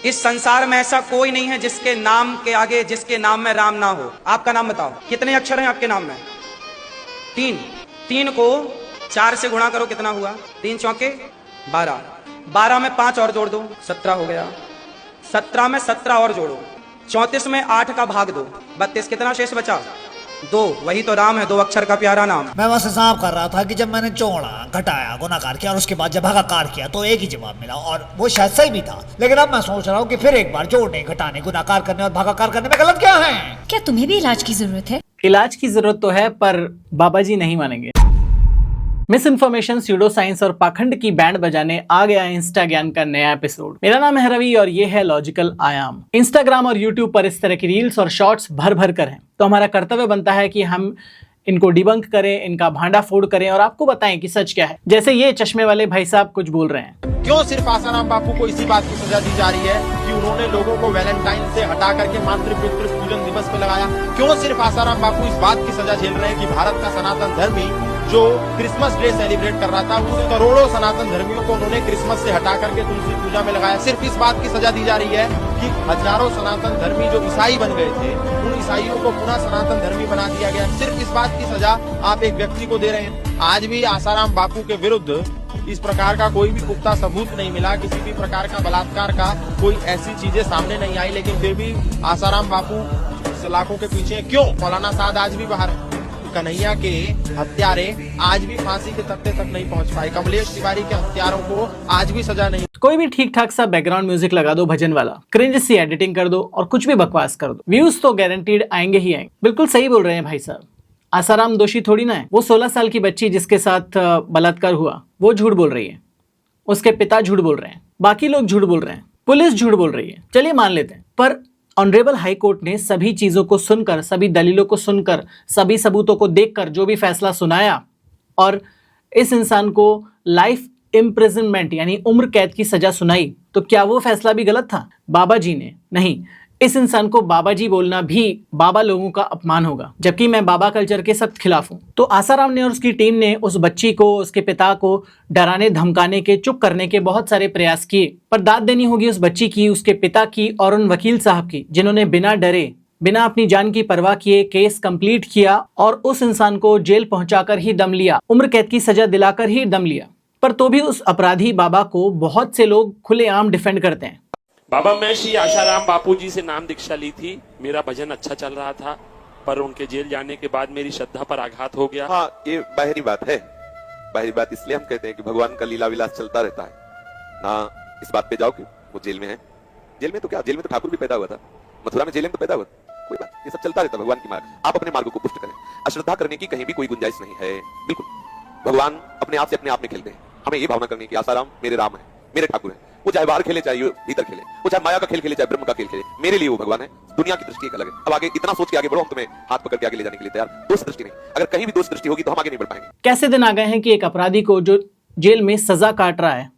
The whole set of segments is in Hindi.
इस संसार में ऐसा कोई नहीं है जिसके नाम के आगे जिसके नाम में राम ना हो। आपका नाम बताओ, कितने अक्षर हैं आपके नाम में? 3। 3 को 4 से गुणा करो, कितना हुआ? 3 चौके 12। 12 में 5 और जोड़ दो, 17 हो गया। 17 में 17 और जोड़ो, 34 में 8 का भाग दो, 32। कितना शेष बचा? 2। वही तो राम है, 2 अक्षर का प्यारा नाम। मैं बस हिसाब कर रहा था कि जब मैंने जोड़ा, घटाया, गुणाकार किया और उसके बाद जब भागाकार किया तो एक ही जवाब मिला और वो शायद सही भी था। लेकिन अब मैं सोच रहा हूँ कि फिर एक बार जोड़ने, घटाने, गुणाकार करने और भागाकार करने में गलत क्या है? क्या तुम्हें भी इलाज की जरूरत है? इलाज की जरूरत तो है, पर बाबा जी नहीं मानेंगे। मिस इन्फॉर्मेशन, स्यूडो साइंस और पाखंड की बैंड बजाने आ गया इंस्टा ज्ञान का नया एपिसोड। मेरा नाम है रवि और ये है लॉजिकल आयाम। इंस्टाग्राम और यूट्यूब पर इस तरह की रील्स और शॉर्ट्स भर भर कर हैं, तो हमारा कर्तव्य बनता है कि हम इनको डिबंक करें, इनका भांडा फोड़ करें और आपको बताएं कि सच क्या है। जैसे ये चश्मे वाले भाई साहब कुछ बोल रहे हैं। क्यों सिर्फ आसाराम बापू को इसी बात की सजा दी जा रही है कि उन्होंने लोगों को वैलेंटाइन से हटा करके मातृ पितृ पूजन दिवस पे लगाया? क्यों सिर्फ आसाराम बापू इस बात की सजा झेल रहे हैं कि भारत का सनातन धर्मी जो क्रिसमस डे सेलिब्रेट कर रहा था, उस करोड़ों सनातन धर्मियों को उन्होंने क्रिसमस से हटा करके तुलसी पूजा में लगाया? सिर्फ इस बात की सजा दी जा रही है कि हजारों सनातन धर्मी जो ईसाई बन गए थे, उन ईसाइयों को पुनः सनातन धर्मी बना दिया गया। सिर्फ इस बात की सजा आप एक व्यक्ति को दे रहे हैं। आज भी आसाराम बापू के विरुद्ध इस प्रकार का कोई भी पुख्ता सबूत नहीं मिला, किसी भी प्रकार का बलात्कार का कोई ऐसी चीजें सामने नहीं आई, लेकिन फिर भी आसाराम बापू सलाखों के पीछे क्यों? मौलाना साद आज भी बाहर है। कन्हैया के हत्यारे आज भी फांसी के तख्ते तक नहीं पहुंच पाए। कमलेश तिवारी के हत्यारों को आज भी सजा नहीं। कोई भी ठीक ठाक सा बैकग्राउंड म्यूजिक लगा दो भजन वाला, क्रिंज सी एडिटिंग कर दो और कुछ भी बकवास कर दो, व्यूज तो गारंटीड आएंगे ही आएंगे। बिल्कुल सही बोल रहे हैं भाई साहब। आसाराम दोषी थोड़ी ना है। वो 16 साल की बच्ची जिसके साथ बलात्कार हुआ, वो झूठ बोल रही है, उसके पिता झूठ बोल रहे हैं, बाकी लोग झूठ बोल रहे हैं, पुलिस झूठ बोल रही है, चलिए मान लेते हैं। पर ऑनरेबल हाई कोर्ट ने सभी चीजों को सुनकर, सभी दलीलों को सुनकर, सभी सबूतों को देखकर जो भी फैसला सुनाया और इस इंसान को लाइफ इम्प्रिजनमेंट यानी उम्र कैद की सजा सुनाई, तो क्या वो फैसला भी गलत था? बाबा जी ने नहीं। इस इंसान को बाबा जी बोलना भी बाबा लोगों का अपमान होगा, जबकि मैं बाबा कल्चर के सख्त खिलाफ हूं। तो आसाराम ने और उसकी टीम ने उस बच्ची को, उसके पिता को डराने, धमकाने के, चुप करने के बहुत सारे प्रयास किए, पर दाद देनी होगी उस बच्ची की, उसके पिता की और उन वकील साहब की जिन्होंने बिना डरे, बिना अपनी जान की परवाह किए केस कंप्लीट किया और उस इंसान को जेल पहुंचाकर ही दम लिया, उम्र कैद की सजा दिलाकर ही दम लिया। पर तो भी उस अपराधी बाबा को बहुत से लोग खुलेआम डिफेंड करते हैं। बाबा, मैं श्री आसाराम बापू जी से नाम दीक्षा ली थी। मेरा भजन अच्छा चल रहा था, पर उनके जेल जाने के बाद मेरी श्रद्धा पर आघात हो गया। हाँ, ये बाहरी बात है। बाहरी बात इसलिए हम कहते हैं कि भगवान का लीला विलास चलता रहता है ना। इस बात पे जाओ कि वो जेल में है। जेल में तो क्या, जेल में तो ठाकुर भी पैदा हुआ था, मथुरा में जेल में तो पैदा हुआ। कोई बात, ये सब चलता रहता है भगवान की मार्ग। आप अपने मार्ग को पुष्ट करें, अश्रद्धा करने की कहीं भी कोई गुंजाइश नहीं है। बिल्कुल भगवान अपने आप से अपने आप में खेलते हैं। हमें ये भावना करनी कि आसाराम मेरे राम है, मेरे ठाकुर है। वो चाहे बाहर खेले, चाहे भीतर खेले, वो चाहे माया का खेल खेले, चाहे ब्रह्म का खेल खेले, मेरे लिए वो भगवान है। दुनिया की दृष्टि एक अलग है। अब आगे इतना सोच के आगे बढ़ो, हम तुम्हें हाथ पकड़ के आगे ले जाने के लिए तैयार। दोष दृष्टि नहीं, अगर कहीं भी दोष दृष्टि होगी तो हम आगे नहीं बढ़ पाएंगे। कैसे दिन आ गए हैं कि एक अपराधी को जो जेल में सजा काट रहा है,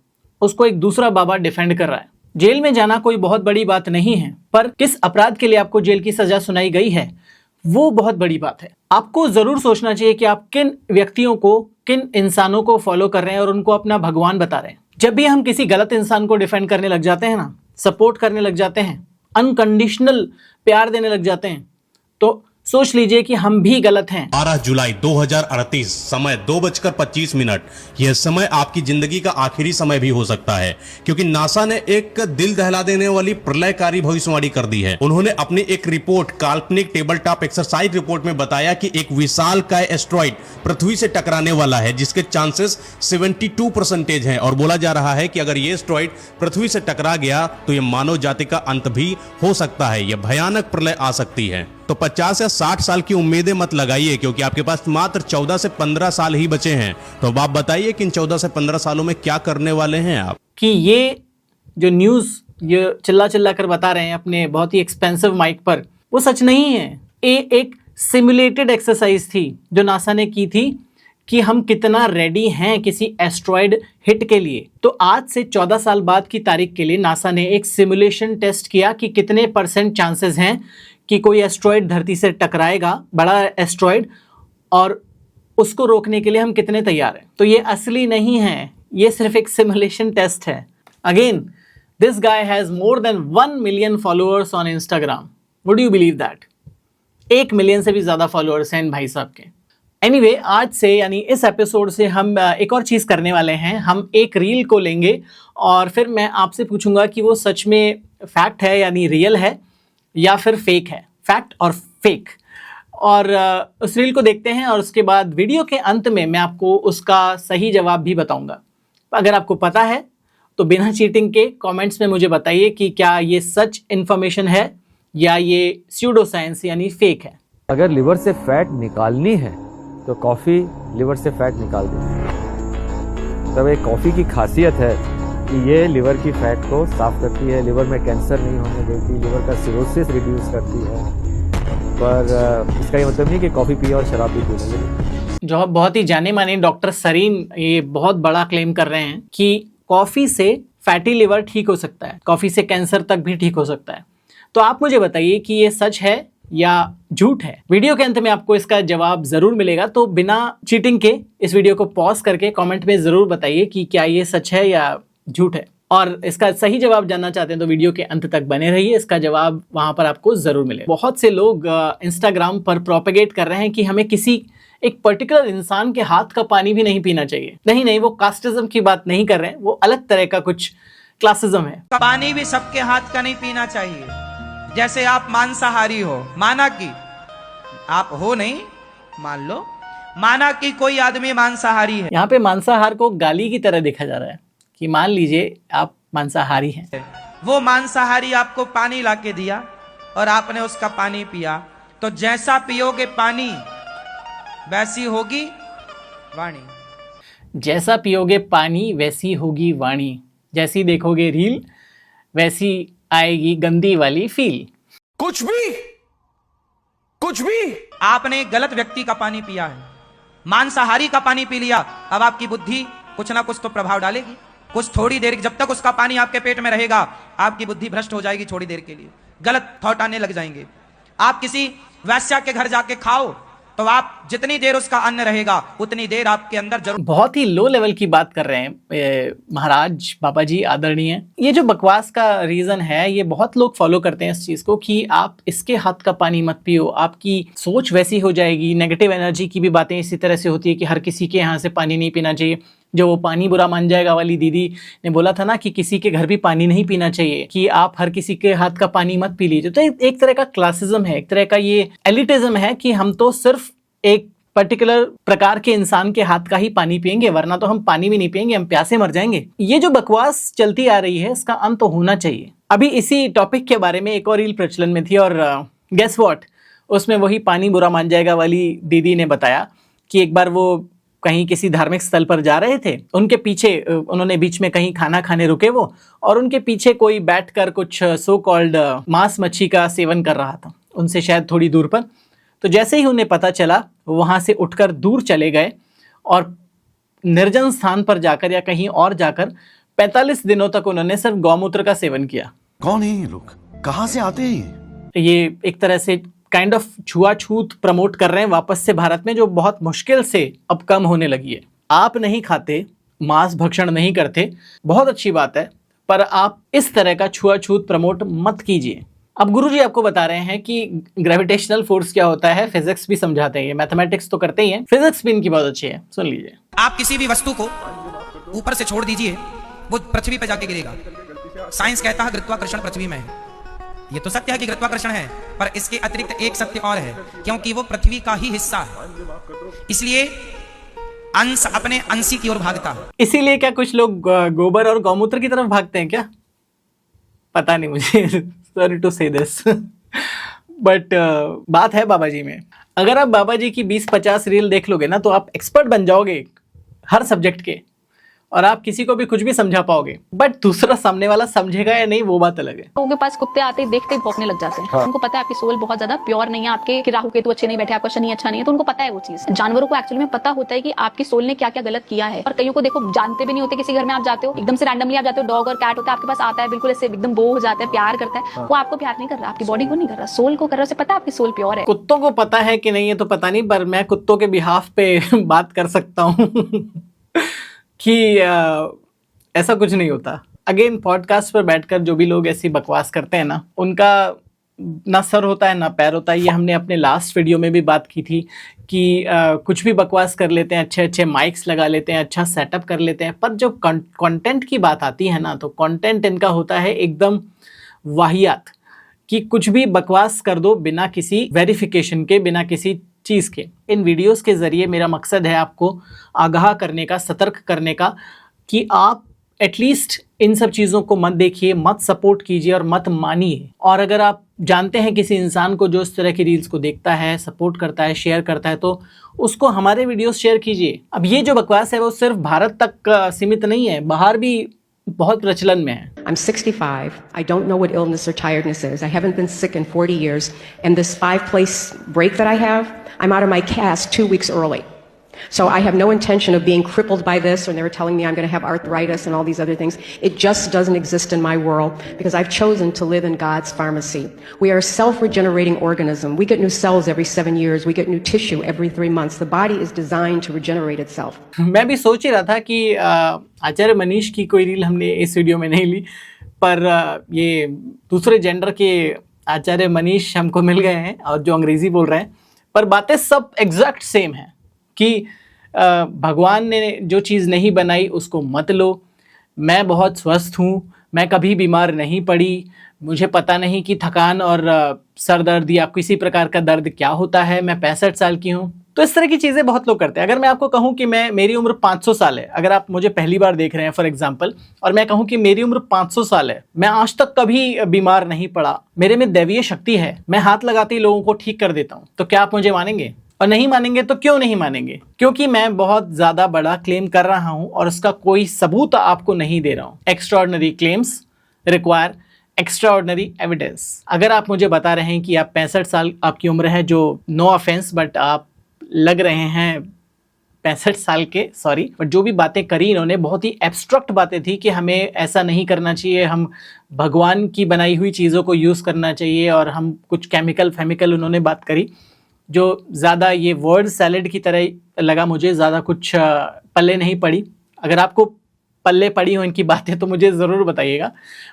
उसको एक दूसरा बाबा डिफेंड कर रहा है। जेल में जाना कोई बहुत बड़ी बात नहीं है, पर किस अपराध के लिए आपको जेल की सजा सुनाई गई है, वो बहुत बड़ी बात है। आपको जरूर सोचना चाहिए कि आप किन व्यक्तियों को, किन इंसानों को फॉलो कर रहे हैं और उनको अपना भगवान बता रहे हैं। जब भी हम किसी गलत इंसान को डिफेंड करने लग जाते हैं ना, सपोर्ट करने लग जाते हैं, अनकंडीशनल प्यार देने लग जाते हैं, तो सोच लीजिए कि हम भी गलत हैं। 12 जुलाई 2038, समय 2:25। यह समय आपकी जिंदगी का आखिरी समय भी हो सकता है, क्योंकि नासा ने एक दिल दहला देने वाली प्रलयकारी भविष्यवाणी कर दी है। उन्होंने अपनी एक रिपोर्ट, काल्पनिक टेबल टॉप एक्सरसाइज रिपोर्ट में बताया कि एक विशालकाय एस्ट्रॉइड पृथ्वी से टकराने वाला है, जिसके चांसेस 72% हैं। और बोला जा रहा है कि अगर ये एस्ट्रॉइड पृथ्वी से टकरा गया तो यह मानव जाति का अंत भी हो सकता है। यह भयानक प्रलय आ सकती है। तो 50 या 60 साल की उम्मीदें मत लगाइए, क्योंकि आपके पास मात्र 14 से 15 साल ही बचे हैं। तो अब आप बताइए कि इन 14 से 15 सालों में क्या करने वाले हैं आप? कि ये जो न्यूज़ ये चिल्ला चिल्ला कर बता रहे हैं अपने बहुत ही एक्सपेंसिव माइक पर, वो सच नहीं है। ये एक सिमुलेटेड एक्सरसाइज थी जो नासा ने की थी कि हम कितना रेडी हैं किसी एस्ट्रॉयड हिट के लिए। तो आज से 14 साल बाद की तारीख के लिए नासा ने एक सिमुलेशन टेस्ट किया कि कितने % चांसेस हैं कि कोई एस्ट्रॉयड धरती से टकराएगा, बड़ा एस्ट्रॉयड, और उसको रोकने के लिए हम कितने तैयार हैं। तो ये असली नहीं है, ये सिर्फ एक सिमुलेशन टेस्ट है। Again, this guy has more than 1 million followers on Instagram. Would you believe that? 1 million से भी ज्यादा फॉलोअर्स हैं इन भाई साहब के। एनीवे, आज से यानी इस एपिसोड से हम एक और चीज़ करने वाले हैं। हम एक रील को लेंगे और फिर मैं आपसे पूछूंगा कि वो सच में फैक्ट है यानी रियल है या फिर फेक है, फैक्ट और फेक। और उस रील को देखते हैं और उसके बाद वीडियो के अंत में मैं आपको उसका सही जवाब भी बताऊंगा। अगर आपको पता है तो बिना चीटिंग के कमेंट्स में मुझे बताइए कि क्या ये सच इन्फॉर्मेशन है या ये स्यूडो साइंस यानी फेक है। अगर लिवर से फैट निकालनी है तो कॉफ़ी लिवर से फैट निकाल देती है। तब एक कॉफ़ी की खासियत है कि ये लिवर की फैट को साफ करती है, लिवर में कैंसर नहीं होने देती, लिवर का सिरोसिस रिड्यूस करती है। पर इसका ये मतलब नहीं कि कॉफ़ी पिए और शराब भी पी लेंगे। जो बहुत ही जाने माने डॉक्टर सरीन ये बहुत बड़ा क्लेम कर रहे हैं कि कॉफ़ी से फैटी लिवर ठीक हो सकता है, कॉफ़ी से कैंसर तक भी ठीक हो सकता है। तो आप मुझे बताइए कि ये सच है या झूठ है। वीडियो के अंत में आपको इसका जवाब जरूर मिलेगा, तो बिना चीटिंग के इस वीडियो को पॉज करके कमेंट में जरूर बताइए कि क्या ये सच है या झूठ है। और इसका सही जवाब जानना चाहते हैं तो वीडियो के अंत तक बने रहिए, इसका जवाब वहां पर आपको जरूर मिलेगा। बहुत से लोग इंस्टाग्राम पर प्रोपेगेट कर रहे हैं कि हमें किसी एक पर्टिकुलर इंसान के हाथ का पानी भी नहीं पीना चाहिए। नहीं, वो कास्टिज्म की बात नहीं कर रहे हैं, वो अलग तरह का कुछ क्लासिज्म है। पानी भी सबके हाथ का नहीं पीना चाहिए। जैसे आप मांसाहारी हो, माना कि आप हो नहीं, मान लो माना कि कोई आदमी मांसाहारी है। यहाँ पे मांसाहार को गाली की तरह देखा जा रहा है कि मान लीजिए आप मांसाहारी हैं। वो मांसाहारी आपको पानी लाके दिया और आपने उसका पानी पिया, तो जैसा पियोगे पानी वैसी होगी वाणी। जैसा पियोगे पानी वैसी होगी वाणी, जैसी देखोगे रील वैसी आएगी गंदी वाली फील। कुछ भी आपने गलत व्यक्ति का पानी पिया है, मांसाहारी का पानी पी लिया, अब आपकी बुद्धि कुछ ना कुछ तो प्रभाव डालेगी। कुछ थोड़ी देर, जब तक उसका पानी आपके पेट में रहेगा आपकी बुद्धि भ्रष्ट हो जाएगी, थोड़ी देर के लिए गलत थॉट आने लग जाएंगे। आप किसी वैश्या के घर जाके खाओ तो आप जितनी देर उसका अन्न रहेगा उतनी देर आपके अंदर जरूर। बहुत ही लो लेवल की बात कर रहे हैं महाराज बाबा जी आदरणीय। ये जो बकवास का रीजन है ये बहुत लोग फॉलो करते हैं इस चीज को कि आप इसके हाथ का पानी मत पियो, आपकी सोच वैसी हो जाएगी। नेगेटिव एनर्जी की भी बातें इसी तरह से होती है कि हर किसी के यहाँ से पानी नहीं पीना चाहिए। जो वो पानी बुरा मान जाएगा वाली दीदी ने बोला था ना कि किसी के घर भी पानी नहीं पीना चाहिए, कि आप हर किसी के हाथ का पानी मत पी लीजिए। तो एक तरह का क्लासिज्म है, एक तरह का ये एलिटिज्म है कि हम तो सिर्फ एक पर्टिकुलर प्रकार के इंसान के हाथ का ही पानी पिएंगे, वरना तो हम पानी भी नहीं पिएंगे, हम प्यासे मर जाएंगे। ये जो बकवास चलती आ रही है इसका अंत तो होना चाहिए। अभी इसी टॉपिक के बारे में एक और रील प्रचलन में थी और गेस व्हाट, उसमें वही पानी बुरा मान जाएगा वाली दीदी ने बताया कि एक बार वो कहीं किसी धार्मिक स्थल पर जा रहे थे, उनके पीछे उन्होंने बीच में कहीं खाना खाने रुके वो, और उनके पीछे कोई बैठकर कुछ सो कॉल्ड मांस मच्छी का सेवन कर रहा था, उनसे शायद थोड़ी दूर पर। तो जैसे ही उन्हें पता चला वहाँ से उठकर दूर चले गए और निर्जन स्थान पर जाकर या कहीं और जाकर 45 दिनों तक उन्होंने सिर्फ गौमूत्र का सेवन किया। कौन है ये लोग, कहां से आते हैं ये एक तरह से काइंड ऑफ छुआछूत प्रमोट कर रहे हैं वापस से भारत में, जो बहुत मुश्किल से अब कम होने लगी है। आप नहीं खाते, मांस भक्षण नहीं करते, बहुत अच्छी बात है, पर आप इस तरह का छुआछूत प्रमोट मत कीजिए। अब गुरुजी आपको बता रहे हैं कि ग्रेविटेशनल फोर्स क्या होता है, फिजिक्स भी समझाते हैं, ये मैथमेटिक्स तो करते ही हैं, फिजिक्स भी इनकी बहुत अच्छी है, सुन लीजिए। आप किसी भी वस्तु को ऊपर से छोड़ दीजिए, वो पृथ्वी पर जाके गिरेगा। साइंस कहता है गुरुत्वाकर्षण पृथ्वी में है। ये तो सत्य है कि गुरुत्वाकर्षण है, पर इसके अतिरिक्त एक सत्य और है, क्योंकि वो पृथ्वी का ही हिस्सा है, इसलिए अंश अपने अंशी की ओर भागता है। इसीलिए क्या कुछ लोग गोबर और गौमूत्र की तरफ भागते हैं क्या? पता नहीं मुझे, सॉरी टू से दिस, बट बात है बाबा जी में। अगर आप बाबा जी की 20-50 रील देख लोगे ना तो आप एक्सपर्ट बन जाओगे हर सब्जेक्ट के, और आप किसी को भी कुछ भी समझा पाओगे, बट दूसरा सामने वाला समझेगा या नहीं वो बात अलग है। लोगों के पास कुत्ते आते ही देखते ही भौंकने लग जाते हैं। उनको पता है आपकी सोल बहुत ज्यादा प्योर नहीं है, आपके कि राहु केतु अच्छे नहीं बैठे, आपका शनि अच्छा नहीं है, तो उनको पता है वो चीज। जानवरों को एक्चुअली में पता होता है कि आपकी सोल ने क्या क्या गलत किया है, और कईयों को देखो जानते भी नहीं होते। किसी घर में आप जाते हो, एकदम से रैंडमली आप जाते हो, डॉग और कैट होता है आपके पास, आता है बिल्कुल ऐसे एकदम बो हो जाता है, प्यार करता है, वो आपको प्यार नहीं कर रहा, आपकी बॉडी को नहीं कर रहा, सोल को कर रहा है। उसे पता है आपकी सोल प्योर है। कुत्तों को पता है कि नहीं ये तो पता नहीं, पर मैं कुत्तों के बिहाफ पे बात कर सकता हूँ कि ऐसा कुछ नहीं होता। अगेन पॉडकास्ट पर बैठकर जो भी लोग ऐसी बकवास करते हैं ना, उनका ना सर होता है ना पैर होता है। ये हमने अपने लास्ट वीडियो में भी बात की थी कि कुछ भी बकवास कर लेते हैं, अच्छे अच्छे माइक्स लगा लेते हैं, अच्छा सेटअप कर लेते हैं, पर जब कंटेंट की बात आती है ना, तो कंटेंट इनका होता है एकदम वाहियात, कि कुछ भी बकवास कर दो बिना किसी वेरिफिकेशन के, बिना किसी चीज़ के। इन वीडियोस के ज़रिए मेरा मकसद है आपको आगाह करने का, सतर्क करने का, कि आप एटलीस्ट इन सब चीज़ों को मत देखिए, मत सपोर्ट कीजिए और मत मानिए। और अगर आप जानते हैं किसी इंसान को जो इस तरह की रील्स को देखता है, सपोर्ट करता है, शेयर करता है, तो उसको हमारे वीडियोस शेयर कीजिए। अब ये जो बकवास है वो सिर्फ भारत तक सीमित नहीं है, बाहर भी बहुत प्रचलन में है। I'm 65. I don't know what illness or tiredness is. I haven't been sick in 40 years. And this 5-place break that I have, I'm out of my cast 2 weeks early. So I have no intention of being crippled by this, or they were telling me I'm going to have arthritis and all these other things. It just doesn't exist in my world because I've chosen to live in God's pharmacy. We are a self-regenerating organism. We get new cells every 7 years. We get new tissue every 3 months. The body is designed to regenerate itself. मैं भी सोच ही रहा था कि आचार्य मनीष की कोई रील हमने इस वीडियो में नहीं ली, पर ये दूसरे जेंडर के आचार्य मनीष हमको मिल गए हैं और जो अंग्रेजी बोल रहे हैं, पर बातें सब एग्जैक्ट सेम हैं कि भगवान ने जो चीज़ नहीं बनाई उसको मत लो, मैं बहुत स्वस्थ हूँ, मैं कभी बीमार नहीं पड़ी, मुझे पता नहीं कि थकान और सर दर्द या किसी प्रकार का दर्द क्या होता है, मैं 65 साल की हूँ। तो इस तरह की चीज़ें बहुत लोग करते हैं। अगर मैं आपको कहूँ कि मेरी उम्र 500 साल है, अगर आप मुझे पहली बार देख रहे हैं फॉर एग्जांपल, और मैं कहूँ कि मेरी उम्र 500 साल है, मैं आज तक कभी बीमार नहीं पड़ा, मेरे में दैवीय शक्ति है, मैं हाथ लगाते ही लोगों को ठीक कर देता हूँ, तो क्या आप मुझे मानेंगे? और नहीं मानेंगे तो क्यों नहीं मानेंगे? क्योंकि मैं बहुत ज़्यादा बड़ा क्लेम कर रहा हूँ और उसका कोई सबूत आपको नहीं दे रहा हूँ। Extraordinary claims require extraordinary evidence. अगर आप मुझे बता रहे हैं कि आप 65 साल आपकी उम्र है, जो नो ऑफेंस बट आप लग रहे हैं 65 साल के, सॉरी, बट जो भी बातें करी इन्होंने बहुत ही एब्स्ट्रैक्ट बातें थी कि हमें ऐसा नहीं करना चाहिए, हम भगवान की बनाई हुई चीज़ों को यूज़ करना चाहिए, और हम कुछ केमिकल उन्होंने बात करी जो ज़्यादा ये वर्ड सैलेड की तरह लगा मुझे, ज़्यादा कुछ पल्ले नहीं पड़ी। अगर आपको पल्ले पड़ी हो इनकी बातें तो मुझे ज़रूर बताइएगा।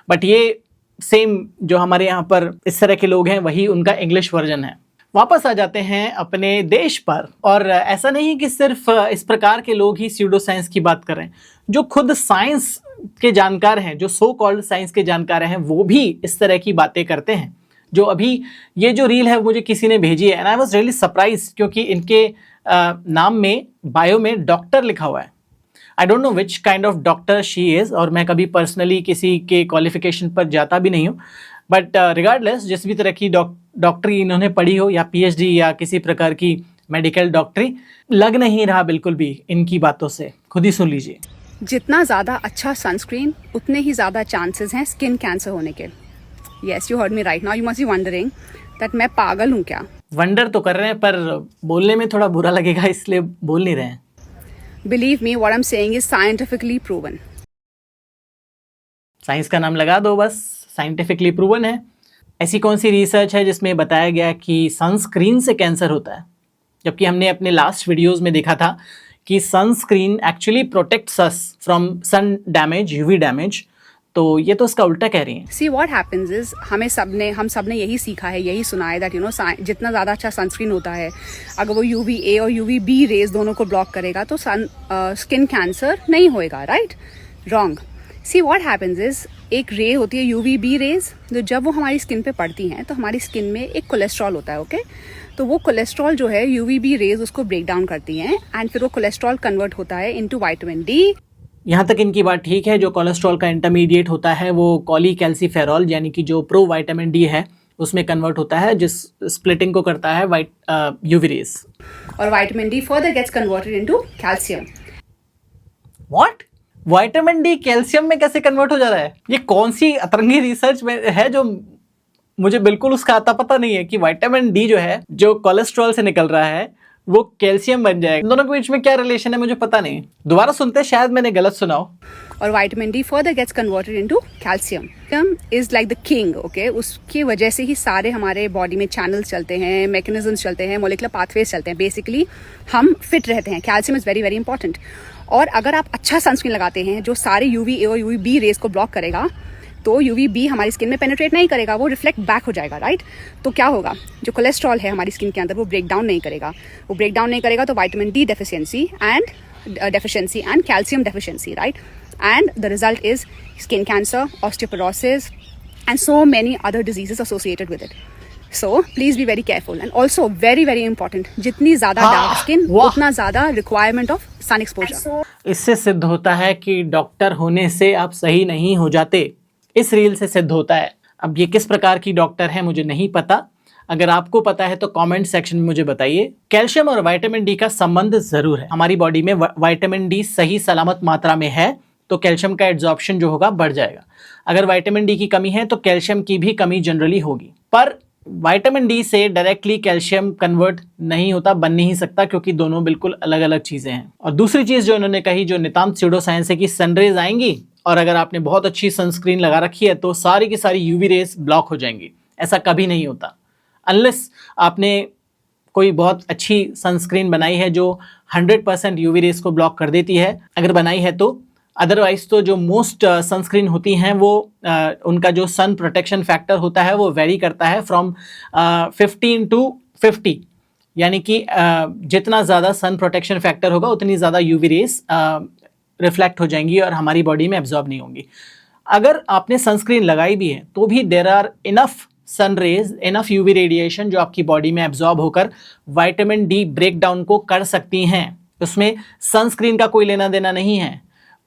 बट ये सेम जो हमारे यहाँ पर इस तरह के लोग हैं वही उनका इंग्लिश वर्जन है। वापस आ जाते हैं अपने देश पर, और ऐसा नहीं कि सिर्फ इस प्रकार के लोग ही स्यूडो साइंस की बात कर रहे हैं, जो खुद साइंस के जानकार हैं, जो सो कॉल्ड साइंस के जानकार हैं, वो भी इस तरह की बातें करते हैं। जो अभी ये जो रील है मुझे किसी ने भेजी है, and I was really surprise, क्योंकि इनके नाम में, बायो में डॉक्टर लिखा हुआ है। I don't know which kind of doctor she is, और मैं कभी पर्सनली किसी के क्वालिफिकेशन पर जाता भी नहीं हूँ, बट रिगार्डलेस जिस भी तरह की डॉक्टरी इन्होंने पढ़ी हो, या पीएचडी या किसी प्रकार की मेडिकल डॉक्टरी, लग नहीं रहा बिल्कुल भी इनकी बातों से। खुद ही सुन लीजिए। जितना ज़्यादा अच्छा सनस्क्रीन उतने ही ज़्यादा चांसेस हैं स्किन कैंसर होने के। Yes, you heard me right. Now you must be wondering that मैं पागल हूँ क्या? वंडर तो कर रहे हैं, पर बोलने में थोड़ा बुरा लगेगा इसलिए बोल नहीं रहे हैं। Believe me, what I'm saying is scientifically proven. Science का नाम लगा दो बस, साइंटिफिकली प्रूवन है। ऐसी कौन सी रिसर्च है जिसमें बताया गया कि सनस्क्रीन से कैंसर होता है? जबकि हमने अपने लास्ट वीडियोस में देखा था कि sunscreen actually protects us from sun damage, UV damage, तो ये तो उसका उल्टा कह रही हैं। See what happens is हम सब ने यही सीखा है, यही सुना है that you know जितना ज़्यादा अच्छा सनस्क्रीन होता है, अगर वो UVA और UVB रेज दोनों को ब्लॉक करेगा तो स्किन कैंसर नहीं होएगा, right? Wrong. See what happens is एक रे होती है UVB रेज, जो जब वो हमारी स्किन पे पड़ती हैं तो हमारी स्किन में एक कोलेस्ट्रॉल होता है, ओके? तो वो कोलेस्ट्रॉल जो है UVB रेज उसको ब्रेक डाउन करती हैं, एंड फिर वो कोलेस्ट्रॉल कन्वर्ट होता है इनटू विटामिन डी। यहाँ तक इनकी बात ठीक है। जो कोलेस्ट्रॉल का इंटरमीडिएट होता है वो कॉलीकैल्सीफेरॉल, यानी कि जो प्रो विटामिन डी है, उसमें कन्वर्ट होता है, जिस स्प्लिटिंग को करता है यूवी रेज, और vitamin D further gets converted into calcium. What? Vitamin D calcium में कैसे कन्वर्ट हो जा रहा है? ये कौन सी अतरंगी रिसर्च में है जो मुझे बिल्कुल उसका आता पता नहीं है कि विटामिन डी जो है, जो कोलेस्ट्रॉल से निकल रहा है, वो कैल्शियम बन जाएगा। दोनों के बीच में क्या रिलेशन है मुझे पता नहीं, दोबारा सुनते हैं, शायद मैंने गलत सुना हो। और vitamin D further gets converted into calcium. Calcium is like the king, okay. उसकी वजह से ही सारे हमारे बॉडी में चैनल्स चलते हैं, मैकेनिज्म्स चलते हैं, मोलिकुलर पाथवेज चलते हैं। बेसिकली हम फिट रहते हैं। Calcium is very very important. और अगर आप अच्छा सनस्क्रीन लगाते हैं जो सारे यूवी ए और यूवी बी रेज को ब्लॉक करेगा, तो यूवी बी हमारी स्किन में पेनिट्रेट नहीं करेगा, वो रिफ्लेक्ट बैक हो जाएगा, राइट। तो क्या होगा, जो कोलेस्ट्रॉल है हमारी स्किन के अंदर वो ब्रेक डाउन नहीं करेगा। वो ब्रेक डाउन नहीं करेगा तो vitamin D deficiency and calcium deficiency, right. And the result is skin cancer, osteoporosis and so many other diseases associated with it. So please be very careful and also very very important, जितनी ज्यादा डार्क स्किन उतना ज्यादा रिक्वायरमेंट ऑफ सन एक्सपोजर। इससे सिद्ध होता है कि डॉक्टर होने से आप सही नहीं हो जाते। इस रील से सिद्ध होता है। अब ये किस प्रकार की डॉक्टर है मुझे नहीं पता, अगर आपको पता है तो कमेंट सेक्शन में मुझे बताइए। कैल्शियम और विटामिन डी का संबंध जरूर है। हमारी बॉडी में विटामिन डी सही सलामत मात्रा में है तो कैल्शियम का एब्जॉर्प्शन जो होगा बढ़ जाएगा। अगर विटामिन डी की कमी है तो कैल्शियम की भी कमी जनरली होगी। पर विटामिन डी से डायरेक्टली कैल्शियम कन्वर्ट नहीं होता, बन नहीं सकता, क्योंकि दोनों बिल्कुल अलग अलग चीजें हैं। और दूसरी चीज जो उन्होंने कही, जो नितांत स्यूडो साइंस है कि सनरेज आएंगी और अगर आपने बहुत अच्छी सनस्क्रीन लगा रखी है तो सारी की सारी यूवी रेज ब्लॉक हो जाएंगी। ऐसा कभी नहीं होता अनलेस आपने कोई बहुत अच्छी सनस्क्रीन बनाई है जो 100% यूवी रेज को ब्लॉक कर देती है, अगर बनाई है तो। अदरवाइज तो जो मोस्ट सनस्क्रीन होती हैं वो उनका जो सन प्रोटेक्शन फैक्टर होता है वो वेरी करता है फ्रॉम 15 to 50, यानी कि जितना ज़्यादा सन प्रोटेक्शन फैक्टर होगा उतनी ज़्यादा यूवी रेज रिफ्लेक्ट हो जाएंगी और हमारी बॉडी में एब्जॉर्ब नहीं होंगी। अगर आपने सनस्क्रीन लगाई भी है तो भी there are enough sun rays, enough UV radiation जो आपकी बॉडी में एब्जॉर्ब होकर विटामिन डी ब्रेक डाउन को कर सकती हैं। उसमें सनस्क्रीन का कोई लेना देना नहीं है,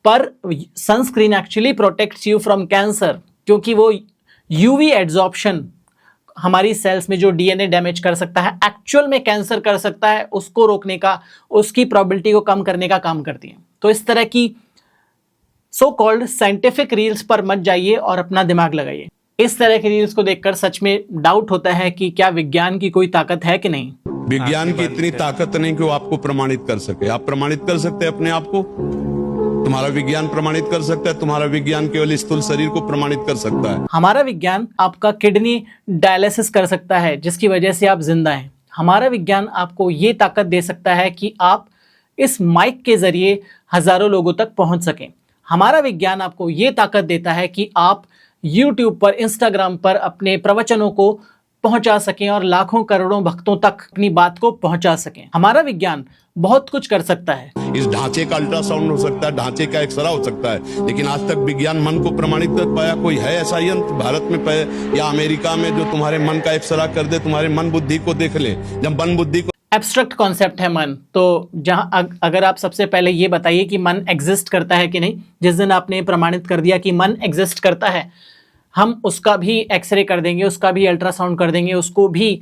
पर sunscreen actually protects you from cancer, क्योंकि वो यूवी एब्जॉर्प्शन हमारी सेल्स में जो डीएनए डैमेज कर सकता है, एक्चुअल में कैंसर कर सकता है, उसको रोकने का, उसकी प्रोबेबिलिटी को कम करने का काम करती है। तो इस तरह की सो कॉल्ड साइंटिफिक रील्स पर मत जाइए और अपना दिमाग लगाइए। इस तरह की रील्स को देखकर सच में डाउट होता है कि क्या विज्ञान की कोई ताकत है कि नहीं। विज्ञान की इतनी ताकत नहीं कि वो आपको प्रमाणित कर सके। आप प्रमाणित कर सकते हैं अपने आप को, तुम्हारा विज्ञान प्रमाणित कर सकता है, तुम्हारा विज्ञान केवल स्थूल शरीर को प्रमाणित कर सकता है। हमारा विज्ञान आपका किडनी डायलिसिस कर सकता है जिसकी वजह से आप जिंदा हैं। हमारा विज्ञान आपको ये ताकत दे सकता है कि आप इस माइक के जरिए हजारों लोगों तक पहुंच सकें। हमारा विज्ञान आपको ये ताकत देता है कि आप YouTube पर, इंस्टाग्राम पर अपने प्रवचनों को पहुंचा सकें और लाखों करोड़ों भक्तों तक अपनी बात को पहुंचा सकें। हमारा विज्ञान बहुत कुछ कर सकता है। इस ढांचे का अल्ट्रासाउंड हो सकता है, ढांचे का एक्सरा हो सकता है, लेकिन आज तक विज्ञान मन को प्रमाणित कर पाया कोई है ऐसा यंत्र भारत में या अमेरिका में जो तुम्हारे मन का एक्सरा कर दे, तुम्हारे मन बुद्धि को देख ले। जब मन बुद्धि को एब्स्ट्रैक्ट कॉन्सेप्ट है मन, तो जहां अगर आप सबसे पहले ये बताइए कि मन एग्जिस्ट करता है कि नहीं। जिस दिन आपने प्रमाणित कर दिया कि मन एग्जिस्ट करता है, हम उसका भी एक्सरे कर देंगे, उसका भी अल्ट्रासाउंड कर देंगे, उसको भी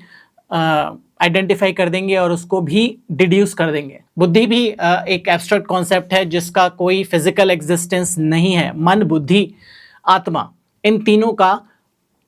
आइडेंटिफाई कर देंगे और उसको भी डिड्यूस कर देंगे। बुद्धि भी एक एब्स्ट्रैक्ट कॉन्सेप्ट है जिसका कोई फिजिकल एग्जिस्टेंस नहीं है। मन, बुद्धि, आत्मा, इन तीनों का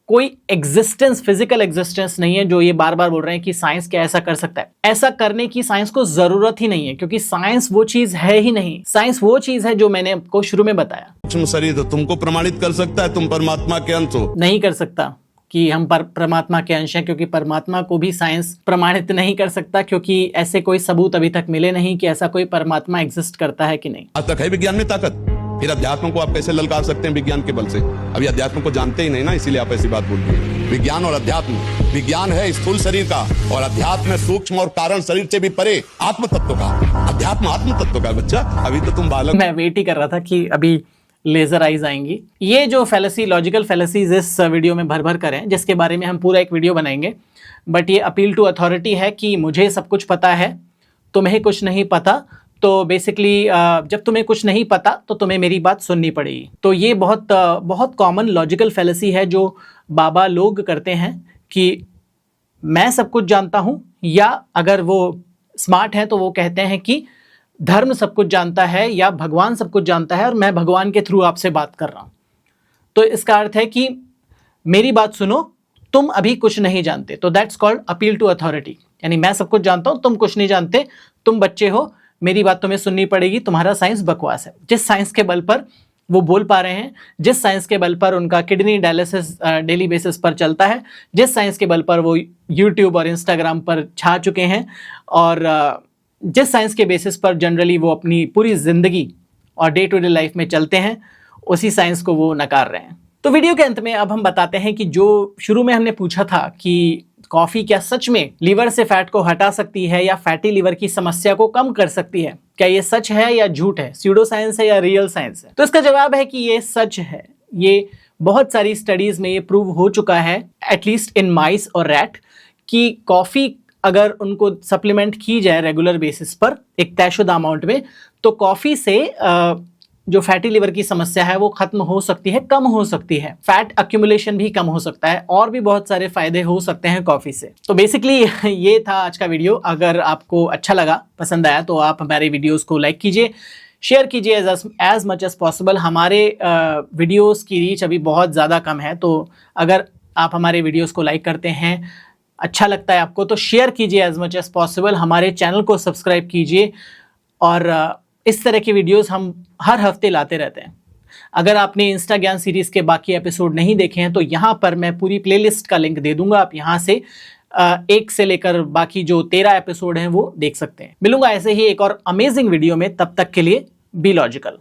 कोई एग्जिस्टेंस, फिजिकल एग्जिस्टेंस नहीं है। जो ये बार बार बोल रहे हैं कि साइंस क्या ऐसा कर सकता है, ऐसा करने की साइंस को जरूरत ही नहीं है, क्योंकि साइंस वो चीज है ही नहीं। साइंस वो चीज है जो मैंने आपको शुरू में बताया। सूक्ष्म शरीर तो तुमको प्रमाणित कर सकता है, तुम परमात्मा के अंश हो। नहीं कर सकता कि हम परमात्मा के अंश हैं, क्योंकि परमात्मा को भी साइंस प्रमाणित नहीं कर सकता, क्योंकि ऐसे कोई सबूत अभी तक मिले नहीं कि ऐसा कोई परमात्मा एग्जिस्ट करता है कि नहीं। आज तक है विज्ञान में ताकत, फिर अध्यात्म को आप कैसे ललकार सकते हैं विज्ञान के बल से? अभी अध्यात्म को जानते ही नहीं ना, इसीलिए आप ऐसी बात बोल रहे हैं। विज्ञान और अध्यात्म, विज्ञान है स्थूल शरीर का और अध्यात्म है सूक्ष्म और कारण शरीर से भी परे आत्म तत्व का। अध्यात्म आत्म तत्व का। बच्चा अभी तो तुम बालक। मैं वेट ही कर रहा था कि अभी लेजर आइज आएंगी। ये जो फैलेसी, लॉजिकल फैलेसीज इस वीडियो में भर भर कर हैं, जिसके बारे में हम पूरा एक वीडियो बनाएंगे। बट ये अपील टू अथॉरिटी है कि मुझे सब कुछ पता है, तुम्हें कुछ नहीं पता। तो बेसिकली जब तुम्हें कुछ नहीं पता तो तुम्हें मेरी बात सुननी पड़ेगी। तो ये बहुत कॉमन लॉजिकल फैलेसी है जो बाबा लोग करते हैं कि मैं सब कुछ जानता हूँ, या अगर वो स्मार्ट हैं तो वो कहते हैं कि धर्म सब कुछ जानता है या भगवान सब कुछ जानता है और मैं भगवान के थ्रू आपसे बात कर रहा हूँ। तो इसका अर्थ है कि मेरी बात सुनो, तुम अभी कुछ नहीं जानते। तो that's called appeal to authority. यानी मैं सब कुछ जानता हूं, तुम कुछ नहीं जानते, तुम बच्चे हो, मेरी बात तुम्हें सुननी पड़ेगी, तुम्हारा साइंस बकवास है। जिस साइंस के बल पर वो बोल पा रहे हैं, जिस साइंस के बल पर उनका किडनी डायलिसिस डेली बेसिस पर चलता है, जिस साइंस के बल पर वो यूट्यूब और इंस्टाग्राम पर छा चुके हैं, और जिस साइंस के बेसिस पर जनरली वो अपनी पूरी जिंदगी और डे टू डे लाइफ में चलते हैं, उसी साइंस को वो नकार रहे हैं। तो वीडियो के अंत में अब हम बताते हैं कि जो शुरू में हमने पूछा था कि कॉफी क्या सच में लीवर से फैट को हटा सकती है या फैटी लीवर की समस्या को कम कर सकती है, क्या ये सच है या झूठ है, स्यूडो साइंस है या रियल साइंस है? तो इसका जवाब है कि ये सच है। ये बहुत सारी स्टडीज में ये प्रूव हो चुका है, एटलीस्ट इन माइस और रैट, कि कॉफी अगर उनको सप्लीमेंट की जाए रेगुलर बेसिस पर एक तयशुदा अमाउंट में, तो कॉफी से जो फैटी लिवर की समस्या है वो खत्म हो सकती है, कम हो सकती है, फैट अक्यूमुलेशन भी कम हो सकता है, और भी बहुत सारे फायदे हो सकते हैं कॉफी से। तो बेसिकली ये था आज का वीडियो। अगर आपको अच्छा लगा, पसंद आया, तो आप हमारे वीडियोस को लाइक कीजिए, शेयर कीजिए एज मच एज पॉसिबल। हमारे वीडियोस की रीच अभी बहुत ज़्यादा कम है, तो अगर आप हमारे वीडियोस को लाइक करते हैं, अच्छा लगता है आपको, तो शेयर कीजिए एज मच एज पॉसिबल। हमारे चैनल को सब्सक्राइब कीजिए, और इस तरह की वीडियोस हम हर हफ्ते लाते रहते हैं। अगर आपने इंस्टा ज्ञान सीरीज़ के बाकी एपिसोड नहीं देखे हैं, तो यहाँ पर मैं पूरी प्लेलिस्ट का लिंक दे दूंगा, आप यहाँ से 1 से लेकर बाकी जो 13 एपिसोड हैं वो देख सकते हैं। मिलूंगा ऐसे ही एक और अमेजिंग वीडियो में, तब तक के लिए बी लॉजिकल।